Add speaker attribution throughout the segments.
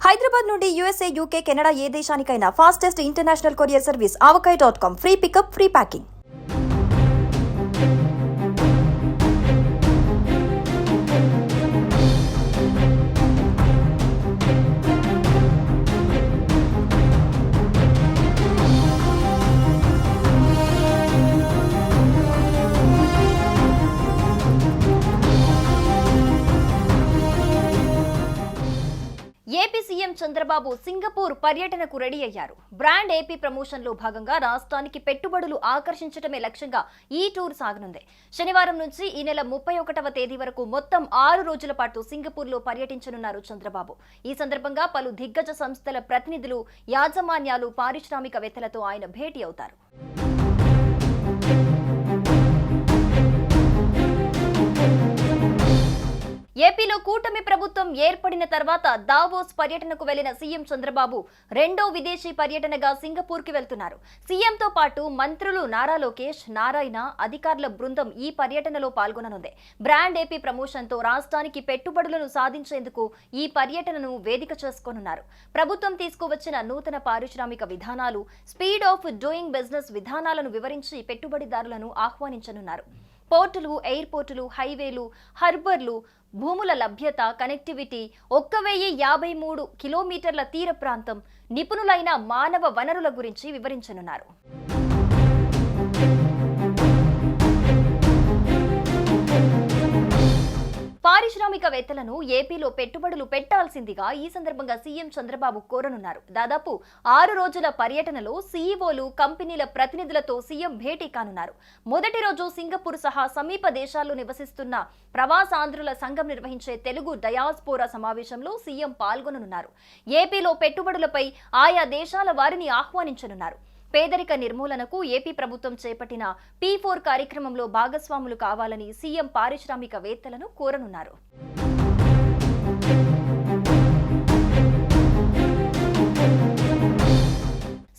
Speaker 1: హైదరాబాద్ నుండి USA, UK, Canada ఏ దేశానికైనా fastest international courier service avocai.com. Free pickup, free packing.
Speaker 2: AP CM Chandrababu Singapore పర్యటనకు ready అయ్యారు. Brand AP promotion లో భాగంగా రాష్ట్రానికి పెట్టుబడులు ఆకర్షించడమే లక్ష్యంగా ఈ టూర్ సాగనుంది. శనివారం నుంచి ఈ నెల 31వ తేదీ వరకు మొత్తం 6 రోజుల పాటు సింగపూర్ లో పర్యటించనున్నారు చంద్రబాబు. ఈ సందర్భంగా పలు దిగ్గజ సంస్థల ప్రతినిధులు, యాజమాన్యాలు, పారిశ్రామికవేత్తలతో ఆయన భేటీ అవుతారు. ఏపీలో కూటమి ప్రభుత్వం ఏర్పడిన తర్వాత దావోస్ పర్యటనకు వెళ్లిన సీఎం చంద్రబాబు రెండో విదేశీ పర్యటనగా సింగపూర్ కి వెళ్తున్నారు. సీఎంతో పాటు మంత్రులు నారా లోకేష్, నారాయణ, అధికారుల బృందం ఈ పర్యటనలో పాల్గొననుంది. బ్రాండ్ ఏపీ ప్రమోషన్ తో రాష్ట్రానికి పెట్టుబడులను సాధించేందుకు ఈ పర్యటనను వేదిక చేసుకోనున్నారు. ప్రభుత్వం తీసుకువచ్చిన నూతన పారిశ్రామిక విధానాలు, స్పీడ్ ఆఫ్ డూయింగ్ బిజినెస్ విధానాలను వివరించి పెట్టుబడిదారులను ఆహ్వానించనున్నారు. పోర్టులు, ఎయిర్పోర్టులు, హైవేలు, హార్బర్లు, భూముల లభ్యత, కనెక్టివిటీ, 1053 కిలోమీటర్ల తీర ప్రాంతం, నిపుణులైన మానవ వనరుల గురించి వివరించనున్నారు. పారిశ్రామికవేత్తలను ఏపీలో పెట్టుబడులు పెట్టాల్సిందిగా ఈ సందర్భంగా సీఎం చంద్రబాబు కోరనున్నారు. దాదాపు 6 రోజుల పర్యటనలో సీఈఓలు, కంపెనీల ప్రతినిధులతో సీఎం భేటీ కానున్నారు. మొదటి రోజు సింగపూర్ సహా సమీప దేశాల్లో నివసిస్తున్న ప్రవాసాంధ్రుల సంఘం నిర్వహించే తెలుగు డయాస్పోరా సమావేశంలో సీఎం పాల్గొననున్నారు. ఏపీలో పెట్టుబడులపై ఆయా దేశాల వారిని ఆహ్వానించనున్నారు. పేదరిక నిర్మూలనకు ఏపీ ప్రభుత్వం చేపట్టిన P4 కార్యక్రమంలో భాగస్వాములు కావాలని సీఎం పారిశ్రామికవేత్తలను కోరనున్నారు.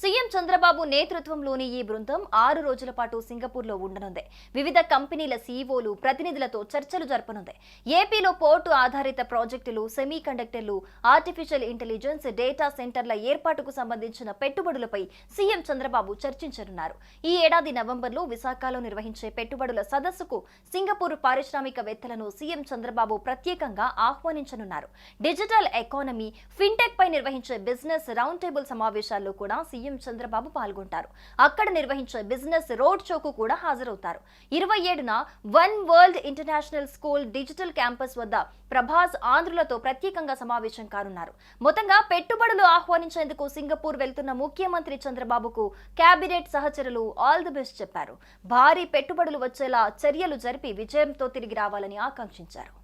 Speaker 2: సీఎం చంద్రబాబు నేతృత్వంలోని ఈ బృందం 6 రోజుల పాటు సింగపూర్లో ఉండనుంది. వివిధ కంపెనీల సీఈఓలు, ప్రతినిధులతో చర్చలు జరపనుంది. ఏపీలో పోర్టు ఆధారిత ప్రాజెక్టులు, సెమీ కండక్టర్లు, ఆర్టిఫిషియల్ ఇంటెలిజెన్స్, డేటా సెంటర్ల ఏర్పాటుకు సంబంధించిన పెట్టుబడులపై సీఎం చంద్రబాబు చర్చించనున్నారు. ఈ ఏడాది నవంబర్లో విశాఖలో నిర్వహించే పెట్టుబడుల సదస్సుకు సింగపూర్ పారిశ్రామికవేత్తలను సీఎం చంద్రబాబు ప్రత్యేకంగా ఆహ్వానించనున్నారు. డిజిటల్ ఎకానమీ, ఫిన్టెక్ పై నిర్వహించే బిజినెస్ రౌండ్ టేబుల్ సమావేశాల్లో కూడా సీఎం చంద్రబాబు పాల్గొంటారు. అక్కడ నిర్వహించే బిజినెస్ రోడ్ షోకు కూడా హాజరవుతారు. 27న one world international school digital campus వద్ద ప్రభాస్ ఆంధ్రులతో ప్రత్యేకంగా సమావేశం కానున్నారు. మొత్తంగా పెట్టుబడులు ఆహ్వానించేందుకు సింగపూర్ వెళ్తున్న ముఖ్యమంత్రి చంద్రబాబుకు కేబినెట్ సహచరులు ఆల్ ది బెస్ట్ చెప్పారు. భారీ పెట్టుబడులు వచ్చేలా చర్యలు జరిపి విజయంతో తిరిగి రావాలని ఆకాంక్షించారు.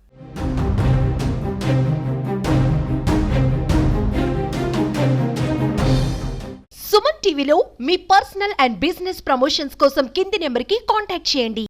Speaker 3: సుమన్ టీవీలో మీ పర్సనల్ అండ్ బిజినెస్ ప్రమోషన్స్ కోసం కింది నెంబర్కి కాంటాక్ట్ చేయండి.